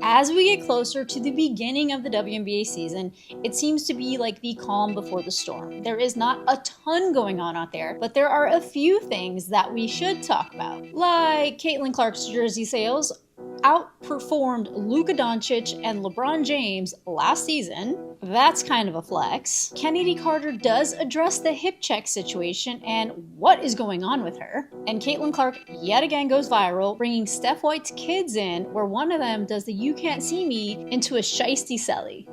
As we get closer to the beginning of the WNBA season, it seems to be like the calm before the storm. There is not a ton going on out there, but there are a few things that we should talk about. Like Caitlin Clark's jersey sales outperformed Luka Doncic and LeBron James last season. That's kind of a flex. Chennedy Carter does address the hip check situation and what is going on with her. And Caitlin Clark yet again goes viral, bringing Steph Whites Kids in, where one of them does the "You Can't See Me" into a shiesty selly.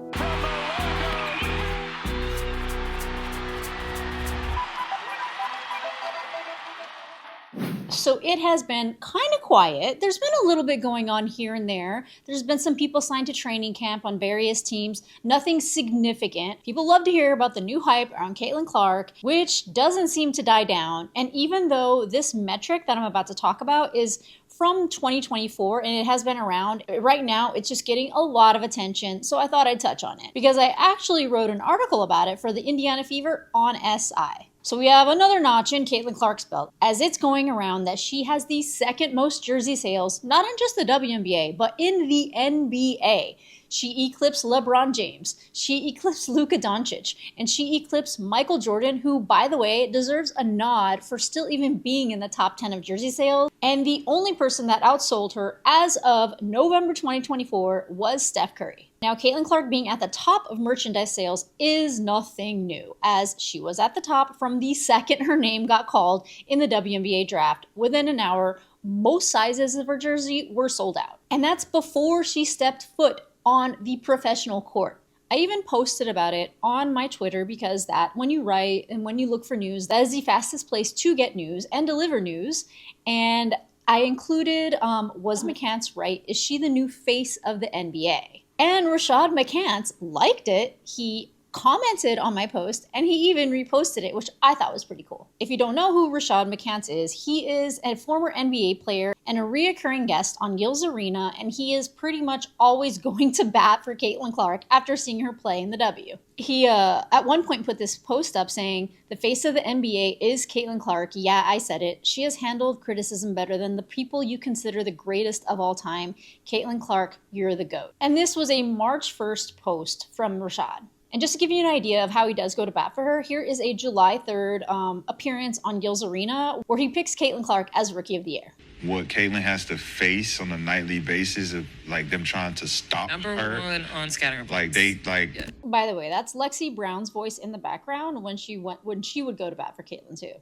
So it has been kind of quiet. There's been a little bit going on here and there. There's been some people signed to training camp on various teams. Nothing significant. People love to hear about the new hype around Caitlin Clark, which doesn't seem to die down. And even though this metric that I'm about to talk about is from 2024 and it has been around, right now it's just getting a lot of attention, so I thought I'd touch on it because I actually wrote an article about it for the Indiana Fever on SI. So we have another notch in Caitlin Clark's belt, as it's going around that she has the second most jersey sales, not in just the WNBA, but in the NBA. She eclipsed LeBron James, she eclipsed Luka Doncic, and she eclipsed Michael Jordan, who, by the way, deserves a nod for still even being in the top 10 of jersey sales. And the only person that outsold her as of November 2024 was Steph Curry. Now, Caitlin Clark being at the top of merchandise sales is nothing new, as she was at the top from the second her name got called in the WNBA draft. Within an hour, most sizes of her jersey were sold out. And that's before she stepped foot on the professional court. I even posted about it on my Twitter because that, when you write and when you look for news, that is the fastest place to get news and deliver news. And I included, was McCants right? Is she the new face of the NBA? And Rashad McCants liked it. He commented on my post and he even reposted it, which I thought was pretty cool. If you don't know who Rashad McCants is, he is a former NBA player and a reoccurring guest on Gil's Arena, and he is pretty much always going to bat for Caitlin Clark after seeing her play in the W. He at one point put this post up saying, "The face of the NBA is Caitlin Clark. Yeah, I said it. She has handled criticism better than the people you consider the greatest of all time. Caitlin Clark, you're the GOAT." And this was a March 1st post from Rashad. And just to give you an idea of how he does go to bat for her, here is a July 3rd appearance on Gil's Arena where he picks Caitlin Clark as Rookie of the Year. What Caitlin has to face on a nightly basis of like them trying to stop Number her. Number one on scattering like points. Yeah. By the way, that's Lexi Brown's voice in the background when she would go to bat for Caitlin too.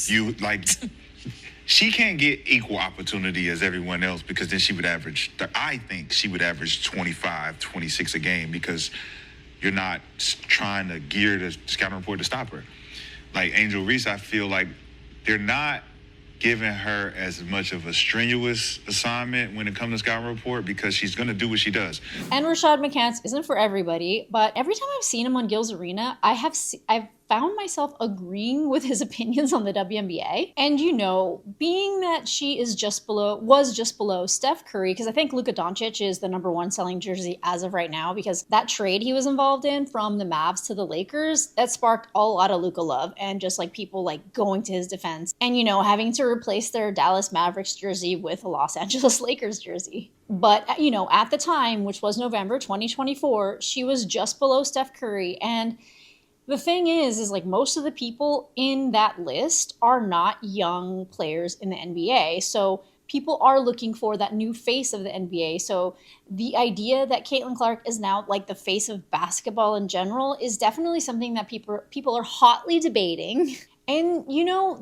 You like she can't get equal opportunity as everyone else because then she would average, I think she would average 25, 26 a game because you're not trying to gear the scouting report to stop her. Like Angel Reese, I feel like they're not giving her as much of a strenuous assignment when it comes to scouting report because she's going to do what she does. And Rashad McCants isn't for everybody, but every time I've seen him on Gil's Arena, I've found myself agreeing with his opinions on the WNBA. And being that she was just below Steph Curry, because I think Luka Doncic is the number one selling jersey as of right now, because that trade he was involved in from the Mavs to the Lakers, that sparked a lot of Luka love and just like people like going to his defense and, having to replace their Dallas Mavericks jersey with a Los Angeles Lakers jersey. But, at the time, which was November 2024, she was just below Steph Curry. And the thing is like most of the people in that list are not young players in the NBA. So people are looking for that new face of the NBA. So the idea that Caitlin Clark is now like the face of basketball in general is definitely something that people are hotly debating. And,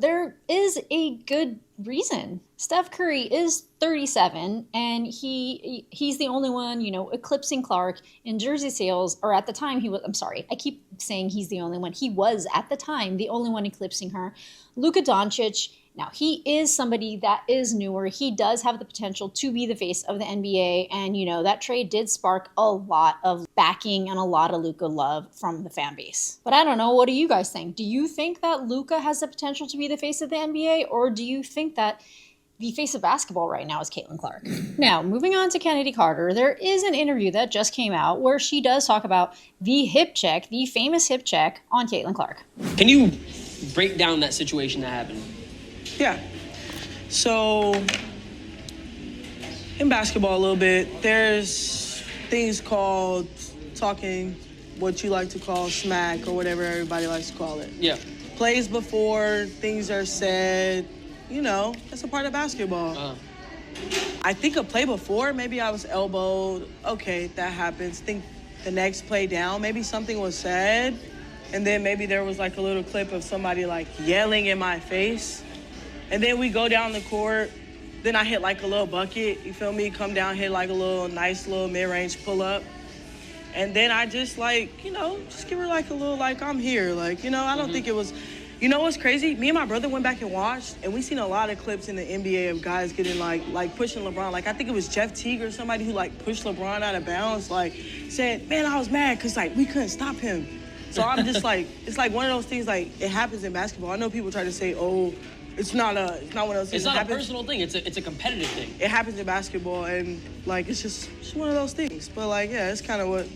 there is a good reason. Steph Curry is 37, and he's the only one, eclipsing Clark in jersey sales, or at the time I keep saying he's the only one. He was, at the time, the only one eclipsing her. Luka Doncic, now he is somebody that is newer. He does have the potential to be the face of the NBA, and, that trade did spark a lot of backing and a lot of Luka love from the fan base. But I don't know, what do you guys think? Do you think that Luka has the potential to be the face of the NBA, or do you think that the face of basketball right now is Caitlin Clark? Now, moving on to Chennedy Carter, there is an interview that just came out where she does talk about the hip check, the famous hip check on Caitlin Clark. Can you break down that situation that happened? Yeah. So In basketball a little bit, there's things called talking, what you like to call smack or whatever everybody likes to call it. Yeah. Plays before things are said, you know, that's a part of basketball. I think a play before, maybe I was elbowed. Okay, that happens. Think the next play down, maybe something was said, and then maybe there was like a little clip of somebody like yelling in my face. And then we go down the court, then I hit like a little bucket, you feel me? Come down, hit like a little nice little mid-range pull-up. And then I just like, you know, just give her like a little like, I'm here. Like, you know, I don't think it was, you know what's crazy? Me and my brother went back and watched, and we seen a lot of clips in the NBA of guys getting like pushing LeBron. Like, I think it was Jeff Teague or somebody who like pushed LeBron out of bounds, like said, man, I was mad because like we couldn't stop him. So I'm just like, it's like one of those things, like it happens in basketball. I know people try to say, oh, it's not one of those things. It's not a personal thing. It's a competitive thing. It happens in basketball, and like it's just one of those things. But like, yeah, it's kind of what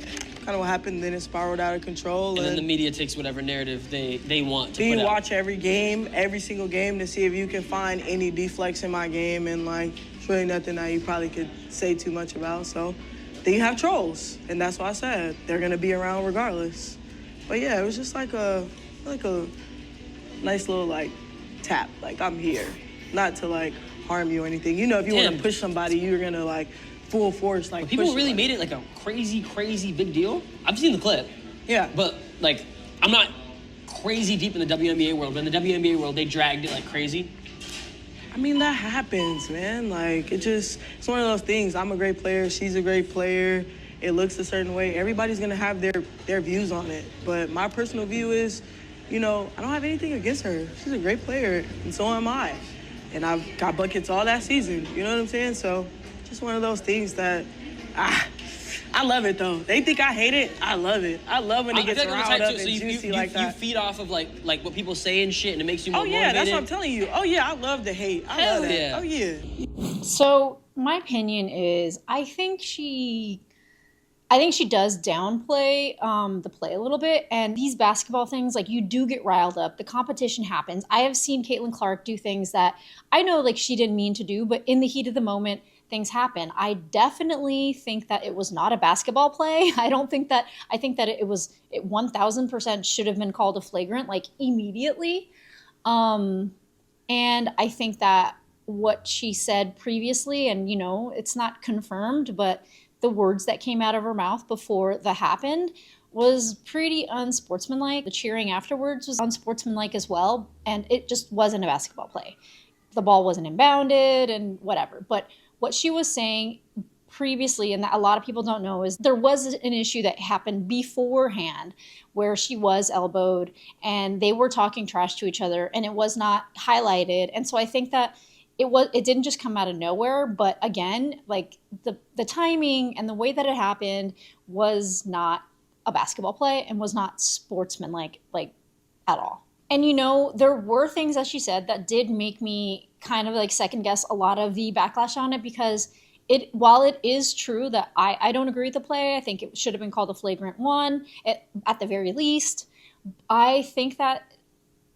happened. Then it spiraled out of control. And then the media takes whatever narrative they want to put out. You watch every single game to see if you can find any deflects in my game, and like it's really nothing that you probably could say too much about. So then you have trolls, and that's why I said they're gonna be around regardless. But yeah, it was just like a nice little like tap, like I'm here, not to like harm you or anything. You know, if you want to push somebody, you're gonna like full force like. But people really somebody. made it like a crazy big deal. I've seen the clip. Yeah. But like, I'm not crazy deep in the WNBA world. But in the WNBA world, they dragged it like crazy. I mean, that happens, man. Like it's one of those things. I'm a great player. She's a great player. It looks a certain way. Everybody's gonna have their views on it. But my personal view is, you know, I don't have anything against her. She's a great player, and so am I. And I've got buckets all that season. You know what I'm saying? So, just one of those things that, I love it though. They think I hate it. I love it. I love when it gets riled up and juicy like that. You feed off of like what people say and shit, and it makes you more motivated. motivated. That's what I'm telling you. Oh yeah, I love the hate. I love that. Yeah. Oh yeah. So my opinion is, I think she does downplay the play a little bit. And these basketball things, like, you do get riled up. The competition happens. I have seen Caitlin Clark do things that I know, like, she didn't mean to do, but in the heat of the moment, things happen. I definitely think that it was not a basketball play. I think that it 1000% should have been called a flagrant, like, immediately. And I think that what she said previously, and, you know, it's not confirmed, but the words that came out of her mouth before that happened was pretty unsportsmanlike. The cheering afterwards was unsportsmanlike as well, and it just wasn't a basketball play. The ball wasn't inbounded and whatever. But what she was saying previously, and that a lot of people don't know, is there was an issue that happened beforehand where she was elbowed and they were talking trash to each other, and it was not highlighted. And so I think that it didn't just come out of nowhere, but again, like the timing and the way that it happened was not a basketball play and was not sportsmanlike, like, at all. And, you know, there were things that she said that did make me kind of like second guess a lot of the backlash on it, because while it is true that I don't agree with the play, I think it should have been called a flagrant one at the very least. I think that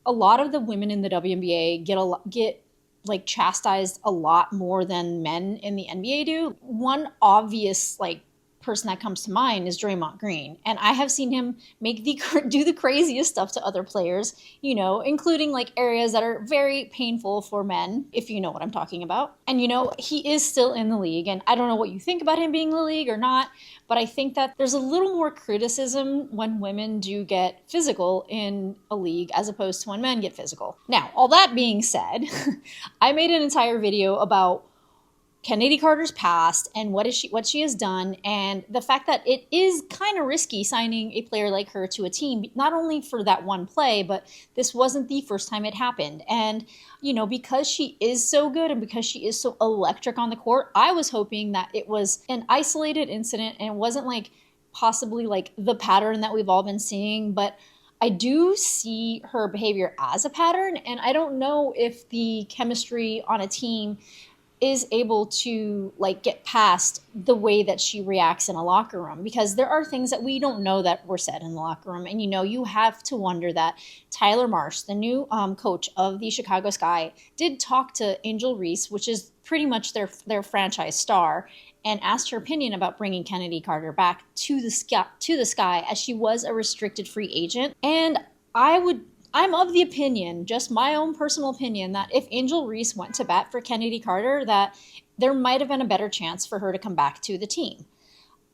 a lot of the women in the WNBA get like chastised a lot more than men in the NBA do. One obvious like person that comes to mind is Draymond Green, and I have seen him do the craziest stuff to other players, you know, including like areas that are very painful for men, if you know what I'm talking about. And, you know, he is still in the league, and I don't know what you think about him being in the league or not, but I think that there's a little more criticism when women do get physical in a league as opposed to when men get physical. Now, all that being said, I made an entire video about Chennedy Carter's past and what she has done, and the fact that it is kind of risky signing a player like her to a team, not only for that one play, but this wasn't the first time it happened. And, you know, because she is so good and because she is so electric on the court, I was hoping that it was an isolated incident and it wasn't like possibly like the pattern that we've all been seeing. But I do see her behavior as a pattern, and I don't know if the chemistry on a team is able to like get past the way that she reacts in a locker room, because there are things that we don't know that were said in the locker room. And you have to wonder that Tyler Marsh, the new coach of the Chicago Sky, did talk to Angel Reese, which is pretty much their franchise star, and asked her opinion about bringing Chennedy Carter back to the Sky, as she was a restricted free agent. And I'm of the opinion, just my own personal opinion, that if Angel Reese went to bat for Chennedy Carter, that there might have been a better chance for her to come back to the team.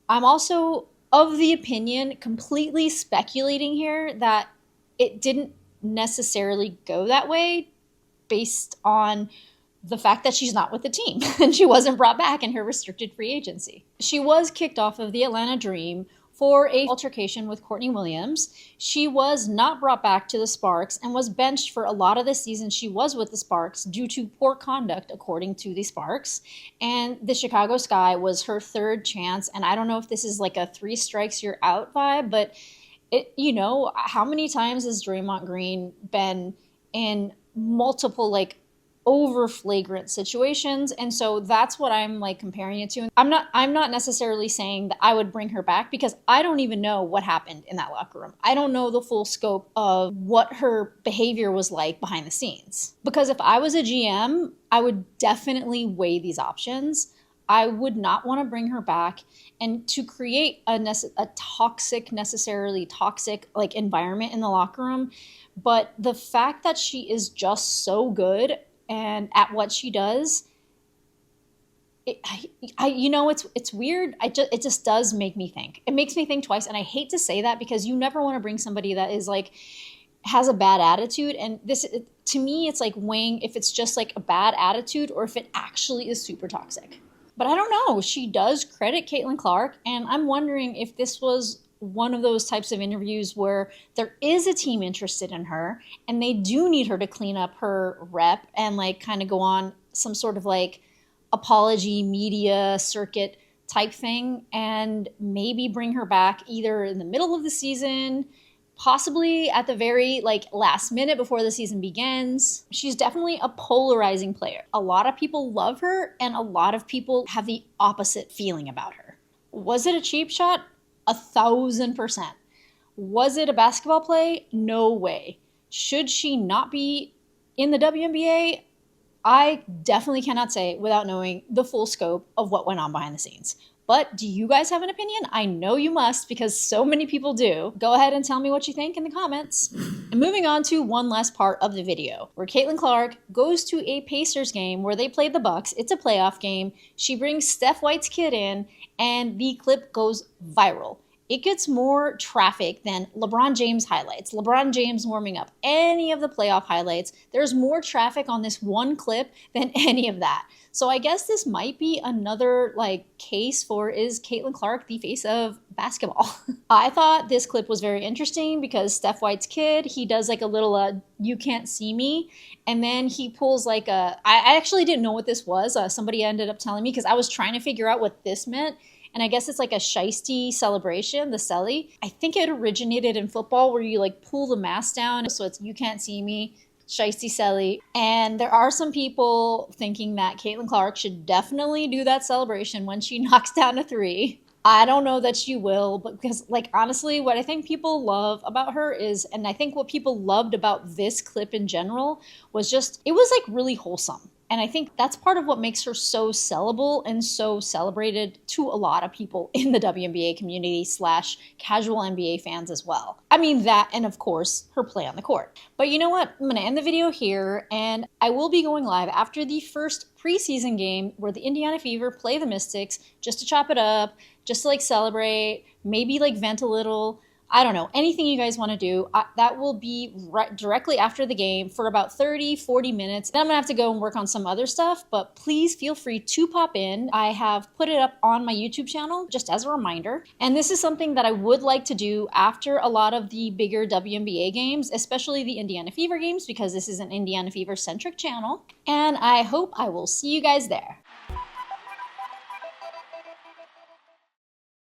I'm also of the opinion, completely speculating here, that it didn't necessarily go that way based on the fact that she's not with the team and she wasn't brought back in her restricted free agency. She was kicked off of the Atlanta Dream for an altercation with Courtney Williams. She was not brought back to the Sparks and was benched for a lot of the season she was with the Sparks due to poor conduct, according to the Sparks. And the Chicago Sky was her third chance. And I don't know if this is like a 3 strikes you're out vibe, but how many times has Draymond Green been in multiple over flagrant situations? And so that's what I'm comparing it to. I'm not necessarily saying that I would bring her back, because I don't even know what happened in that locker room. I don't know the full scope of what her behavior was like behind the scenes. Because if I was a GM, I would definitely weigh these options. I would not want to bring her back and to create a necessarily toxic environment in the locker room. But the fact that she is just so good and at what she does, it's weird. It just does make me think. It makes me think twice, and I hate to say that, because you never want to bring somebody that is has a bad attitude. And to me, it's weighing if it's just a bad attitude or if it actually is super toxic. But I don't know. She does credit Caitlin Clark, and I'm wondering if this was one of those types of interviews where there is a team interested in her and they do need her to clean up her rep and kind of go on some sort of apology media circuit type thing, and maybe bring her back either in the middle of the season, possibly at the very last minute before the season begins. She's definitely a polarizing player. A lot of people love her and a lot of people have the opposite feeling about her. Was it a cheap shot? 1,000%. Was it a basketball play? No way. Should she not be in the WNBA? I definitely cannot say without knowing the full scope of what went on behind the scenes. But do you guys have an opinion? I know you must, because so many people do. Go ahead and tell me what you think in the comments. And moving on to one last part of the video, where Caitlin Clark goes to a Pacers game where they played the Bucks. It's a playoff game. She brings Steph Whites Kid in, and the clip goes viral. It gets more traffic than LeBron James highlights, LeBron James warming up, any of the playoff highlights. There's more traffic on this one clip than any of that. So I guess this might be another case for, is Caitlin Clark the face of basketball? I thought this clip was very interesting because Steph White's Kid, he does a little you can't see me, and then he pulls I actually didn't know what this was. Somebody ended up telling me, because I was trying to figure out what this meant. And I guess it's a shiesty celebration, the celly. I think it originated in football where you pull the mask down. So it's you can't see me, shiesty celly. And there are some people thinking that Caitlin Clark should definitely do that celebration when she knocks down a 3. I don't know that she will, but because honestly, what I think people love about her is, and I think what people loved about this clip in general was just, it was really wholesome. And I think that's part of what makes her so sellable and so celebrated to a lot of people in the WNBA community / casual NBA fans as well. I mean that, and of course, her play on the court. But you know what? I'm going to end the video here, and I will be going live after the first preseason game where the Indiana Fever play the Mystics, just to chop it up, just to celebrate, maybe vent a little. I don't know, anything you guys want to do. That will be directly after the game for about 30-40 minutes. Then I'm going to have to go and work on some other stuff, but please feel free to pop in. I have put it up on my YouTube channel just as a reminder. And this is something that I would like to do after a lot of the bigger WNBA games, especially the Indiana Fever games, because this is an Indiana Fever-centric channel. And I hope I will see you guys there.